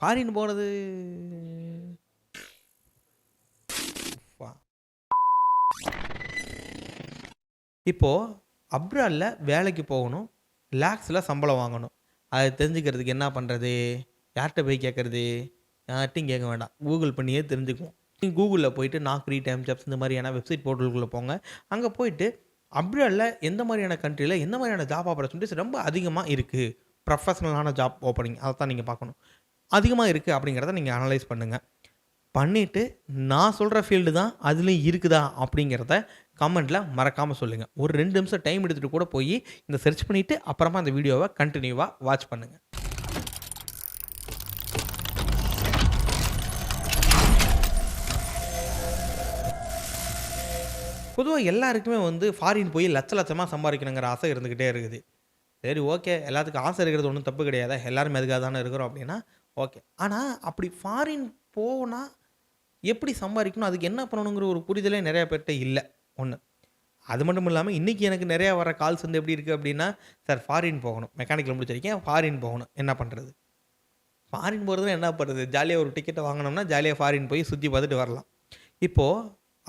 Foreign போனது இப்போது அப்ராடில் வேலைக்கு போகணும், லேக்ஸில் சம்பளம் வாங்கணும். அதை தெரிஞ்சுக்கிறதுக்கு என்ன பண்ணுறது? யார்கிட்ட போய் கேட்குறது? யார்ட்டையும் கேட்க வேண்டாம், கூகுள் பண்ணியே தெரிஞ்சுக்குவோம். நீங்கள் கூகுளில் போயிட்டு நாக்ரி, டைம் ஜாப்ஸ் இந்த மாதிரியான வெப்சைட் போர்ட்டலுக்குள்ளே போங்க. அங்கே போயிட்டு அப்ராடில் எந்த மாதிரியான கண்ட்ரியில் எந்த மாதிரியான ஜாப் ஆப்பர்ச்சுனிட்டிஸ் ரொம்ப அதிகமாக இருக்குது, ப்ரொஃபஷனலான ஜாப் ஓப்பனிங் அதை தான் நீங்கள் பார்க்கணும். அதிகமாக இருக்குது அப்படிங்கிறத நீங்கள் அனலைஸ் பண்ணுங்கள். பண்ணிவிட்டு நான் சொல்கிற ஃபீல்டு தான் அதுலேயும் இருக்குதா அப்படிங்கிறத கமெண்ட்டில் மறக்காமல் சொல்லுங்கள். ஒரு 2 நிமிஷம் டைம் எடுத்துகிட்டு கூட போய் இந்த சர்ச் பண்ணிவிட்டு அப்புறமா அந்த வீடியோவை கண்டினியூவாக வாட்ச் பண்ணுங்கள். பொதுவாக எல்லாருக்குமே ஃபாரின் போய் லட்சமாக சம்பாதிக்கணுங்கிற ஆசை இருந்துக்கிட்டே இருக்குது. சரி, ஓகே, எல்லாத்துக்கும் ஆசை இருக்கிறது ஒன்றும் தப்பு கிடையாது, எல்லாருமே அதுக்காக தானே இருக்கிறோம் அப்படின்னா ஓகே. ஆனால் அப்படி ஃபாரின் போனால் எப்படி சம்பாதிக்கணும், அதுக்கு என்ன பண்ணணுங்கிற ஒரு புரிதலே நிறையா பேர்கிட்ட இல்லை. ஒன்று அது மட்டும் இல்லாமல் இன்றைக்கி எனக்கு நிறையா வர கால்ஸ் எப்படி இருக்குது அப்படின்னா, சார் ஃபாரின் போகணும், மெக்கானிக்கில் முடிச்சிருக்கேன், ஃபாரின் போகணும், என்ன பண்ணுறது? ஃபாரின் போகிறதுனா என்ன பண்ணுறது? ஜாலியாக ஒரு டிக்கெட்டை வாங்கினோம்னா ஜாலியாக ஃபாரின் போய் சுற்றி பார்த்துட்டு வரலாம். இப்போது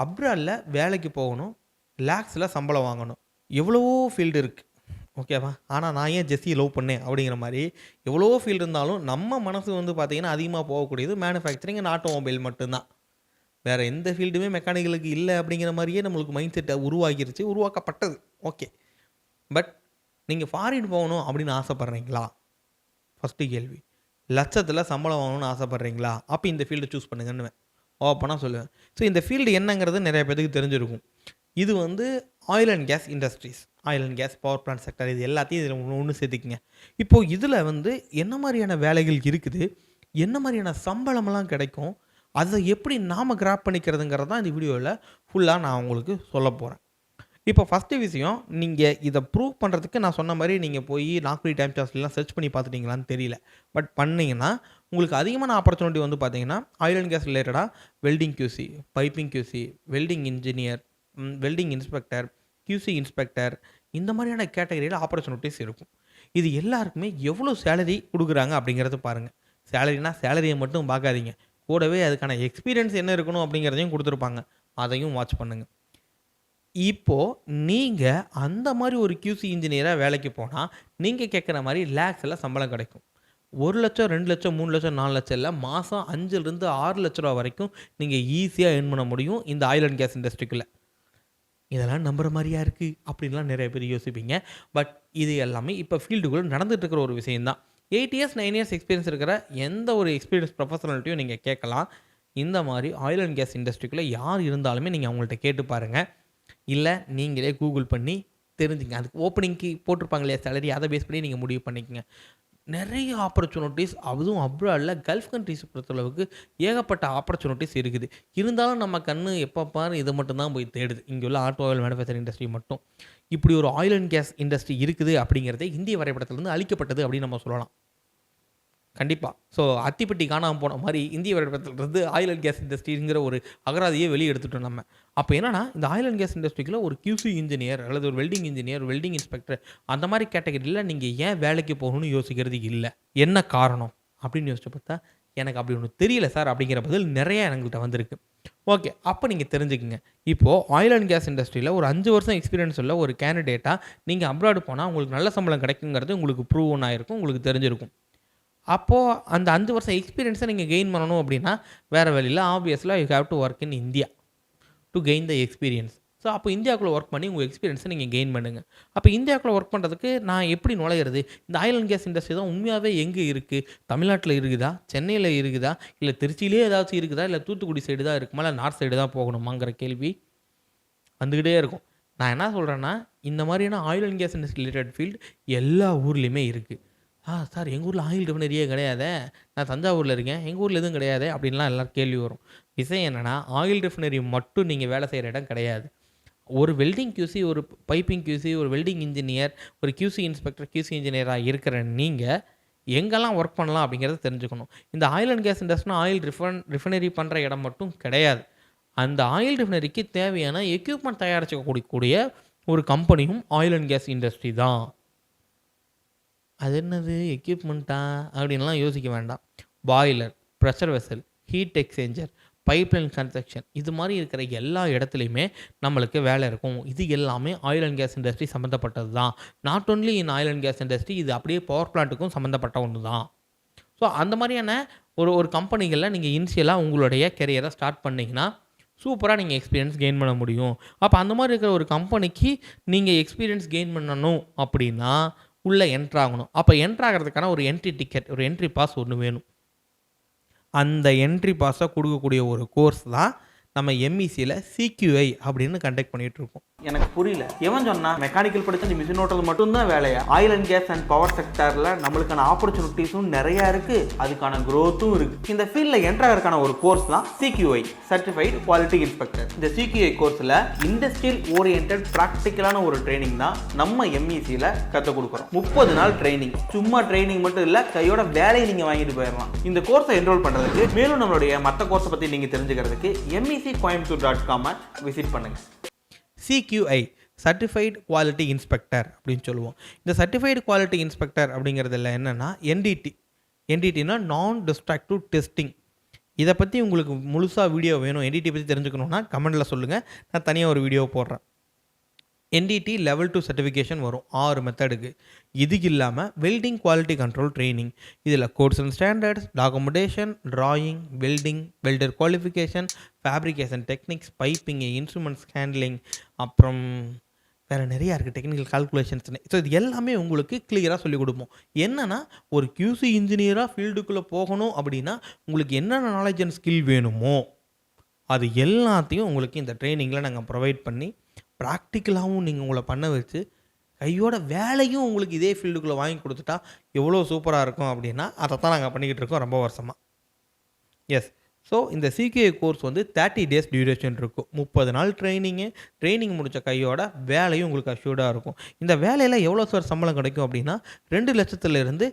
அப்ராடில் வேலைக்கு போகணும், லேக்ஸில் சம்பளம் வாங்கணும், எவ்வளவோ ஃபீல்டு இருக்குது, ஓகேவா? ஆனால் நான் ஏன் ஜெஸ்ஸியை லவ் பண்ணேன் அப்படிங்கிற மாதிரி எவ்வளோ ஃபீல்டு இருந்தாலும் நம்ம மனசு பார்த்திங்கன்னா அதிகமாக போகக்கூடியது மேனுஃபேக்சரிங் அண்ட் ஆட்டோமொபைல் மட்டும்தான். வேறு எந்த ஃபீல்டுமே மெக்கானிக்கலுக்கு இல்லை அப்படிங்கிற மாதிரியே நம்மளுக்கு மைண்ட் செட்டை உருவாக்கப்பட்டது. ஓகே, பட் நீங்கள் ஃபாரின் போகணும் அப்படின்னு ஆசைப்பட்றீங்களா? ஃபஸ்ட்டு கேள்வி. லட்சத்தில் சம்பளம் வாங்கணும்னு ஆசைப்பட்றீங்களா? அப்போ இந்த ஃபீல்டை சூஸ் பண்ணுங்கன்னு ஓப்பனாக சொல்லுவேன். ஸோ இந்த ஃபீல்டு என்னங்கிறது நிறைய பேருக்கு தெரிஞ்சிருக்கும். இது oil and gas industries, oil and gas, power plant sector, இது எல்லாத்தையும் இதில் ஒன்று சேர்த்துக்கிங்க. இப்போது இதில் என்ன மாதிரியான வேலைகள் இருக்குது, என்ன மாதிரியான சம்பளமெல்லாம் கிடைக்கும், அதை எப்படி நாம் கிராப் பண்ணிக்கிறதுங்கிறது தான் இந்த வீடியோவில் ஃபுல்லாக நான் உங்களுக்கு சொல்ல போகிறேன். இப்போ ஃபஸ்ட்டு விஷயம், நீங்கள் இதை ப்ரூவ் பண்ணுறதுக்கு நான் சொன்ன மாதிரி நீங்கள் போய் நாக்ரி, டைம் ஜாப்ஸ்லாம் சர்ச் பண்ணி பார்த்துட்டிங்களான்னு தெரியல. பட் பண்ணிங்கன்னா உங்களுக்கு அதிகமான ஆப்பர்ச்சுனிட்டி பார்த்தீங்கன்னா ஆயில் அண்ட் கேஸ் ரிலேட்டடாக welding QC, piping QC, welding engineer, welding inspector, QC inspector, இந்த மாதிரியான கேட்டகரியில் ஆப்பர்ச்சுனிட்டிஸ் இருக்கும். இது எல்லாருக்குமே எவ்வளோ சேலரி கொடுக்குறாங்க அப்படிங்கிறத பாருங்கள். சேலரினா சேலரியை மட்டும் பார்க்காதீங்க, கூடவே அதுக்கான எக்ஸ்பீரியன்ஸ் என்ன இருக்கணும் அப்படிங்கிறதையும் கொடுத்துருப்பாங்க, அதையும் வாட்ச் பண்ணுங்கள். இப்போது நீங்கள் அந்த மாதிரி ஒரு கியூசி இன்ஜினியராக வேலைக்கு போனால் நீங்கள் கேட்குற மாதிரி லேக்ஸில் சம்பளம் கிடைக்கும். 1 லட்சம், 2 லட்சம், 3 லட்சம், 4 லட்சம் இல்லை, மாதம் 5லேருந்து 6 லட்ச ரூபா வரைக்கும் நீங்கள் ஈஸியாக ஏர்ன் பண்ண முடியும் இந்த ஆயில் அண்ட் கேஸ் இண்டஸ்ட்ரிக்குள்ளே. இதெல்லாம் நம்புகிற மாதிரியா இருக்குது அப்படின்லாம் நிறைய பேர் யோசிப்பீங்க. பட் இது எல்லாமே இப்போ ஃபீல்டுக்குள்ளே நடந்துகிட்டு இருக்கிற ஒரு விஷயந்தான். 8 இயர்ஸ் 9 இயர்ஸ் எக்ஸ்பீரியன்ஸ் இருக்கிற எந்த ஒரு எக்ஸ்பீரியன்ஸ் ப்ரொஃபஷனல்ட்டையும் நீங்கள் கேட்கலாம். இந்த மாதிரி ஆயில் அண்ட் கேஸ் இண்டஸ்ட்ரிக்குள்ளே யார் இருந்தாலுமே நீங்கள் அவங்கள்ட்ட கேட்டு பாருங்கள். இல்லை நீங்களே கூகுள் பண்ணி தெரிஞ்சுங்க. அதுக்கு ஓப்பனிங்க்கு போட்டிருப்பாங்க இல்லையா சேலரி, அதை பேஸ் பண்ணி நீங்கள் முடிவு பண்ணிக்கங்க. நிறைய ஆப்பர்ச்சுனிட்டிஸ், அதுவும் அப்ராடில் கல்ஃப் கண்ட்ரிஸ் பொறுத்தளவுக்கு ஏகப்பட்ட ஆப்பர்ச்சுனிட்டிஸ் இருக்குது. இருந்தாலும் நம்ம கண் எப்போ பாரு இதை மட்டும்தான் போய் தேடுது. இங்கே உள்ள ஆட்டோமொபைல் மேனுஃபேக்சரிங் இண்டஸ்ட்ரி மட்டும். இப்படி ஒரு ஆயில் அண்ட் கேஸ் இண்டஸ்ட்ரி இருக்குது அப்படிங்கிறதே இந்திய வரைபடத்திலிருந்து அழிக்கப்பட்டது அப்படின்னு நம்ம சொல்லலாம். கண்டிப்பாக. ஸோ அத்திப்பட்டி காணாமல் போன மாதிரி இந்திய வரைபடத்திலிருந்து ஆயில் அண்ட் கேஸ் இண்டஸ்ட்ரிங்கிற ஒரு அகராதியை வெளியே எடுத்துட்டோம் நம்ம. அப்போ என்னன்னா, இந்த ஆயில் அண்ட் கேஸ் இண்டஸ்ட்ரிக்குள்ள ஒரு கியூசி இன்ஜினியர் அல்லது ஒரு வெல்டிங் இன்ஜினியர், வெல்டிங் இன்ஸ்பெக்டர் அந்த மாதிரி கேட்டகரியில் நீங்கள் ஏன் வேலைக்கு போகணும்னு யோசிக்கிறது இல்லை. என்ன காரணம் அப்படின்னு யோசிச்சு பார்த்தா, எனக்கு அப்படி ஒன்று தெரியல சார் அப்படிங்கிற பதில் நிறைய எங்கள்கிட்ட வந்திருக்கு. ஓகே, அப்போ நீங்கள் தெரிஞ்சுக்கங்க. இப்போது ஆயில் அண்ட் கேஸ் இண்டஸ்ட்ரியில் ஒரு 5 வருஷம் எக்ஸ்பீரியன்ஸ் உள்ள ஒரு கேண்டிடேட்டாக நீங்கள் அப்ராடு போனால் உங்களுக்கு நல்ல சம்பளம் கிடைக்குங்கிறது உங்களுக்கு ப்ரூவ் ஆகிருக்கும், உங்களுக்கு தெரிஞ்சிருக்கும். அப்போது அந்த 5 வருஷம் எக்ஸ்பீரியன்ஸை நீங்கள் கெயின் பண்ணணும் அப்படின்னா வேறு வழியில் ஆப்வியஸ்லாக you have to work in India to gain the experience. So அப்போ இந்தியாவுக்குள்ளே ஒர்க் பண்ணி உங்கள் எக்ஸ்பீரியன்ஸை நீங்கள் கெயின் பண்ணுங்கள். அப்போ இந்தியாவுக்குள்ளே ஒர்க் பண்ணுறதுக்கு நான் எப்படி நுழையிறது? இந்த ஆயில் அண்ட் கேஸ் இண்டஸ்ட்ரி தான் உண்மையாகவே எங்கே இருக்குது? தமிழ்நாட்டில் இருக்குதா, சென்னையில் இருக்குதா, இல்லை திருச்சியிலே ஏதாச்சும் இருக்குதா, இல்லை தூத்துக்குடி சைடு தான் இருக்குமா, இல்லை நார்த் சைடு தான் போகணுமாங்கிற கேள்வி வந்துக்கிட்டே இருக்கும். நான் என்ன சொல்கிறேன்னா, இந்த மாதிரியான oil and case industry related field எல்லா ஊர்லேயுமே இருக்குது. சார் எங்கள் ஊரில் ஆயில் ரிஃபைனரியே கிடையாதே, நான் தஞ்சாவூரில் இருக்கேன், எங்கள் ஊரில் எதுவும் கிடையாது அப்படின்லாம் எல்லோரும் கேள்வி வரும். விஷயம் என்னென்னா, ஆயில் ரிஃபைனரி மட்டும் நீங்கள் வேலை செய்கிற இடம் கிடையாது. ஒரு வெல்டிங் கியூசி, ஒரு பைப்பிங் கியூசி, ஒரு வெல்டிங் இன்ஜினியர், ஒரு கியூசி இன்ஸ்பெக்டர், கியூசி இன்ஜினியராக இருக்கிற நீங்கள் எங்கெல்லாம் ஒர்க் பண்ணலாம் அப்படிங்கிறத தெரிஞ்சுக்கணும். இந்த ஆயில் அண்ட் கேஸ் இண்டஸ்ட்ரினா ஆயில் ரிஃபைனரி பண்ணுற இடம் மட்டும் கிடையாது. அந்த ஆயில் ரிஃபைனரிக்கு தேவையான எக்யூப்மெண்ட் தயாரிக்கக்கூடிய ஒரு கம்பெனியும் ஆயில் அண்ட் கேஸ் இண்டஸ்ட்ரி தான். அது என்னது எக்யூப்மெண்ட்டா அப்படின்லாம் யோசிக்க வேண்டாம். Boiler, pressure vessel, heat exchanger, pipeline construction இது மாதிரி இருக்கிற எல்லா இடத்துலையுமே நம்மளுக்கு வேலை இருக்கும். இது எல்லாமே ஆயில் அண்ட் கேஸ் இண்டஸ்ட்ரி சம்மந்தப்பட்டது தான். Not only in oil and case industry, இது அப்படியே பவர் பிளான்ட்டுக்கும் சம்மந்தப்பட்ட ஒன்று தான். ஸோ அந்த மாதிரியான ஒரு கம்பெனிகளில் நீங்கள் இனிஷியலாக உங்களுடைய கெரியரை ஸ்டார்ட் பண்ணிங்கன்னா சூப்பராக நீங்கள் எக்ஸ்பீரியன்ஸ் கெயின் பண்ண முடியும். அப்போ அந்த மாதிரி இருக்கிற ஒரு கம்பெனிக்கு நீங்கள் எக்ஸ்பீரியன்ஸ் கெயின் பண்ணணும் அப்படின்னா உள்ளே என்ட்ராகணும். அப்போ என்ட்ராகிறதுக்கான ஒரு என்ட்ரி டிக்கெட், ஒரு என்ட்ரி பாஸ் ஒன்று வேணும். அந்த என்ட்ரி பாஸை கொடுக்கக்கூடிய ஒரு கோர்ஸ் தான் நம்ம எம்இசியில் சிக்யூஐ அப்படின்னு கண்டக்ட் பண்ணிகிட்ருக்கோம். எனக்கு புரியல, எவன் சொன்னா மெக்கானிக்கல் படிச்சு நீ மிஷின் ஓட்டுறது மட்டும்தான் வேலையா? Oil and gas and power செக்டரில் நம்மளுக்கான ஆப்பர்ச்சுனிட்டிஸும் நிறையா இருக்குது, அதுக்கான க்ரோத்தும் இருக்குது. இந்த ஃபீல்டில் என்ட்ராகிறதுக்கான ஒரு கோர்ஸ் தான் சிக்யூஐ, சர்டிஃபைடு குவாலிட்டி இன்ஸ்பெக்டர். இந்த சிக்யூஐ கோர்ஸில் இண்டஸ்ட்ரியல் ஓரியன்ட் ப்ராக்டிக்கலான ஒரு ட்ரைனிங் தான் நம்ம எம்இசியில் கற்றுக் கொடுக்குறோம். 30 நாள் ட்ரைனிங், சும்மா ட்ரைனிங் மட்டும் இல்லை, கையோட வேலையை நீங்கள் வாங்கிட்டு போயிடலாம். இந்த கோர்ஸை என்ரோல் பண்ணுறதுக்கு, மேலும் நம்மளுடைய மற்ற கோர்ஸை பற்றி நீங்கள் தெரிஞ்சுக்கிறதுக்கு MECCoimbatore.com விசிட் பண்ணுங்கள். சிக்யூஐ சர்டிஃபைடு குவாலிட்டி இன்ஸ்பெக்டர் அப்படின்னு சொல்லுவோம். இந்த சர்டிஃபைடு குவாலிட்டி இன்ஸ்பெக்டர் அப்படிங்கிறதுல என்னென்னா என்டிடினா நான் டிஸ்ட்ரக்டிவ் டெஸ்டிங். இதை பற்றி உங்களுக்கு முழுசாக வீடியோ வேணும், என்டிடி பற்றி தெரிஞ்சுக்கணுன்னா கமெண்டில் சொல்லுங்கள், நான் தனியாக ஒரு வீடியோ போடுறேன். என்டிடி லெவல் 2 சர்டிஃபிகேஷன் வரும் 6 மெத்தடுக்கு. இதுக்கு இல்லாமல் வெல்டிங் குவாலிட்டி கண்ட்ரோல் ட்ரைனிங், இதில் codes and standards, documentation, drawing, welding, welder qualification, fabrication techniques, piping, instruments handling, அப்புறம் வேறு நிறையா இருக்குது, டெக்னிக்கல் கால்குலேஷன்ஸ்னு. ஸோ இது எல்லாமே உங்களுக்கு கிளியராக சொல்லிக் கொடுப்போம். என்னென்னா ஒரு QC இன்ஜினியராக ஃபீல்டுக்குள்ளே போகணும் அப்படின்னா உங்களுக்கு என்னென்ன நாலேஜ் அண்ட் ஸ்கில் வேணுமோ அது எல்லாத்தையும் உங்களுக்கு இந்த ட்ரைனிங்கில் நாங்கள் ப்ரொவைட் பண்ணி ப்ராக்டிக்கலாகவும் நீங்கள் உங்களை பண்ண வச்சு கையோட வேலையும் உங்களுக்கு இதே ஃபீல்டுக்குள்ளே வாங்கி கொடுத்துட்டா எவ்வளோ சூப்பராக இருக்கும் அப்படின்னா அதை தான் நாங்கள் பண்ணிக்கிட்டு இருக்கோம் ரொம்ப வருஷமாக. எஸ், ஸோ இந்த சிக்யூஐ கோர்ஸ் வந்து 30 டேஸ் டியூரேஷன் இருக்கும். 30 நாள் ட்ரைனிங் முடித்த கையோட வேலையும் உங்களுக்கு அஷ்யூர்டாக இருக்கும். இந்த வேலையில் எவ்வளோ சார் சம்பளம் கிடைக்கும் அப்படின்னா 2 லட்சத்துலேருந்து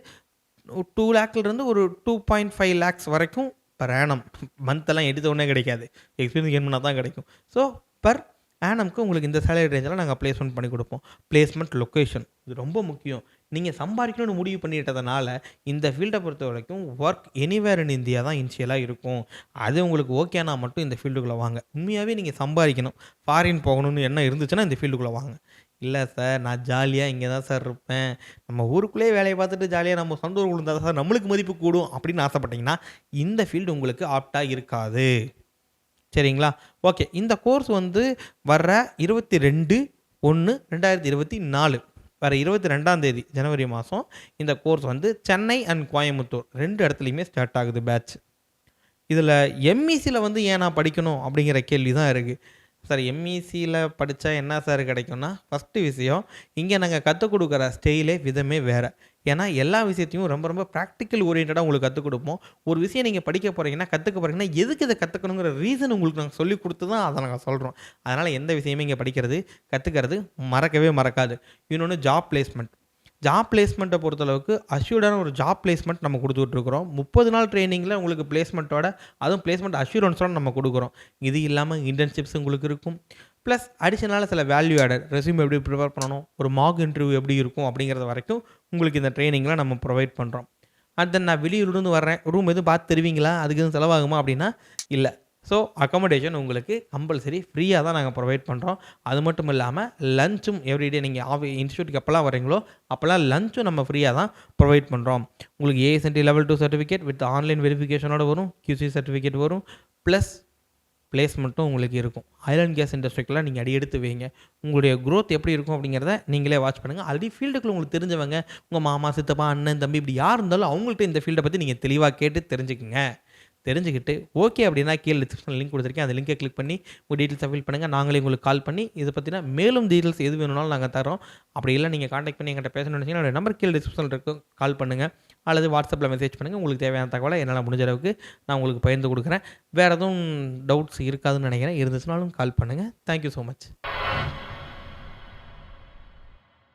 2 லேக்லேருந்து ஒரு 2.5 லேக்ஸ் வரைக்கும் பர் ஆனம். மந்த்தெல்லாம் எடுத்தோடனே கிடைக்காது, எக்ஸ்பீரியன்ஸ் கெயின் பண்ணால் தான் கிடைக்கும். ஸோ பர் ஆனம்க்கு உங்களுக்கு இந்த சேலரி ரேஞ்செல்லாம் நாங்கள் ப்ளேஸ்மெண்ட் பண்ணி கொடுப்போம். ப்ளேஸ்மெண்ட் லொக்கேஷன் இது ரொம்ப முக்கியம். நீங்கள் சம்பாதிக்கணும்னு முடிவு பண்ணிட்டதுனால இந்த ஃபீல்டை பொறுத்த வரைக்கும் ஒர்க் எனிவேர் இன் இந்தியா தான் இனிஷியலாக இருக்கும். அது உங்களுக்கு ஓகேனா மட்டும் இந்த ஃபீல்டுக்குள்ளே வாங்க. உண்மையாகவே நீங்கள் சம்பாதிக்கணும், ஃபாரின் போகணும்னு என்ன இருந்துச்சுன்னா இந்த ஃபீல்டுக்குள்ளே வாங்க. இல்லை சார் நான் ஜாலியாக இங்கே தான் சார் இருப்பேன், நம்ம ஊருக்குள்ளேயே வேலையை பார்த்துட்டு ஜாலியாக நம்ம சொந்த ஊர் இருந்தால் தான் சார் நம்மளுக்கு மதிப்பு கூடும் அப்படின்னு ஆசைப்பட்டீங்கன்னா இந்த ஃபீல்டு உங்களுக்கு ஆப்டாக இருக்காது. சரிங்களா? ஓகே, இந்த கோர்ஸ் வந்து வர்ற 22/1/2024 வர 22ஆம் தேதி ஜனவரி மாதம் இந்த கோர்ஸ் வந்து சென்னை அண்ட் கோயம்புத்தூர் 2 இடத்துலையுமே ஸ்டார்ட் ஆகுது பேட்ச். இதில் எம்இசியில் வந்து ஏன் நான் படிக்கணும் அப்படிங்கிற கேள்வி தான் இருக்குது. சார் எம்இசியில் படித்தா என்ன சார் கிடைக்கும்னா, ஃபஸ்ட்டு விஷயம் இங்கே நாங்கள் கற்றுக் கொடுக்குற ஸ்டைலே விதமே வேறு. ஏன்னா எல்லா விஷயத்தையும் ரொம்ப ரொம்ப ப்ராக்டிக்கல் ஓரியன்டாக உங்களுக்கு கற்றுக் கொடுப்போம். ஒரு விஷயம் நீங்கள் படிக்க போகிறீங்கன்னா கற்றுக்க போகிறீங்கன்னா எதுக்கு இதை கற்றுக்கணுங்கிற ரீசன் உங்களுக்கு நாங்கள் சொல்லிக் கொடுத்து தான் அதை நாங்கள் சொல்கிறோம். அதனால் எந்த விஷயமே இங்கே படிக்கிறது கற்றுக்கிறது மறக்கவே மறக்காது. இன்னொன்று ஜாப் பிளேஸ்மெண்ட்டை பொறுத்தளவுக்கு அஷ்யூர்டான ஒரு ஜாப் பிளேஸ்மெண்ட் நம்ம கொடுத்துட்ருக்குறோம். 30 நாள் ட்ரைனிங்கில் உங்களுக்கு பிளேஸ்மெண்ட்டோட, அதுவும் பிளேஸ்மெண்ட் அஷ்யூரன்ஸோட நம்ம கொடுக்குறோம். இது இல்லாமல் இன்டர்ன்ஷிப்ஸ் உங்களுக்கு இருக்கும். ப்ளஸ் அடிஷனலாக சில வேல்யூ ஆடட், ரெஸ்யூம் எப்படி ப்ரிப்பேர் பண்ணணும், ஒரு மார்க் இன்டர்வியூ எப்படி இருக்கும் அப்படிங்கிறது வரைக்கும் உங்களுக்கு இந்த ட்ரைனிங்கில் நம்ம ப்ரொவைட் பண்ணுறோம். அண்ட் தென் நான் வெளியூர்லேருந்து வர்றேன், ரூம் எதுவும் பார்த்து தருவீங்களா, அதுக்கு எதுவும் செலவாகுமா அப்படின்னா இல்லை. ஸோ அக்காமடேஷன் உங்களுக்கு கம்பல்சரி ஃப்ரீயாக தான் நாங்கள் ப்ரொவைட் பண்ணுறோம். அது மட்டும் இல்லாமல் லஞ்சும் எவ்ரிடே நீங்கள் இன்ஸ்டியூட்டுக்கு எப்போல்லாம் வரீங்களோ அப்போல்லாம் லஞ்சும் நம்ம ஃப்ரீயாக தான் ப்ரொவைட் பண்ணுறோம். உங்களுக்கு ஏஎஸ்என்டி லெவல் 2 சர்டிஃபிகேட் வித் ஆன்லைன் வெரிஃபிகேஷனோட வரும், QC சர்டிஃபிகேட் வரும், ப்ளஸ் பிளேஸ்மெண்ட்டும் உங்களுக்கு இருக்கும். ஆயில் அண்ட் கேஸ் இண்டஸ்ட்ரிக்கெலாம் நீங்கள் அடி எடுத்து வைங்க. உங்களுடைய க்ரோத் எப்படி இருக்கும் அப்படிங்கிறத நீங்களே வாட்ச் பண்ணுங்கள். ஆல்ரெடி ஃபீல்டுக்குள்ள உங்களுக்கு தெரிஞ்சவங்க, உங்கள் மாமா, சித்தப்பா, அண்ணன், தம்பி இப்படி யார் இருந்தாலும் அவங்கள்ட்ட இந்த ஃபீல்டை பற்றி நீங்கள் தெளிவாக கேட்டு தெரிஞ்சுக்கிட்டு ஓகே அப்படின்னா கீழே டிஸ்கிரிப்ஷன் லிங்க் கொடுத்துருக்கேன், அந்த லிங்கை கிளிக் பண்ணி உங்கள் டீட்டெயில்ஸை ஃபில் பண்ணுங்கள். நாங்களே உங்களுக்கு கால் பண்ணி இதை பற்றினா மேலும் டீட்டெயில்ஸ் எது வேணும்னாலும் நாங்கள் தரோம். அப்படி இல்லை நீங்கள் காண்டாக்ட் பண்ணி எங்கிட்ட பேசணும்னு நினச்சிங்கன்னா என்னோட நம்பர் கீழே டிஸ்கிரிப்ஷனில் இருக்கும், கால் பண்ணுங்கள் அல்லது வாட்ஸ்அப்பில் மெசேஜ் பண்ணுங்கள். உங்களுக்கு தேவையான தகவலை என்னால் முடிஞ்ச அளவுக்கு நான் உங்களுக்கு பகிர்ந்து கொடுக்குறேன். வேறு எதுவும் டவுட்ஸ் இருக்காதுன்னு நினைக்கிறேன், இருந்துச்சுனாலும் கால் பண்ணுங்கள். Thank you so much.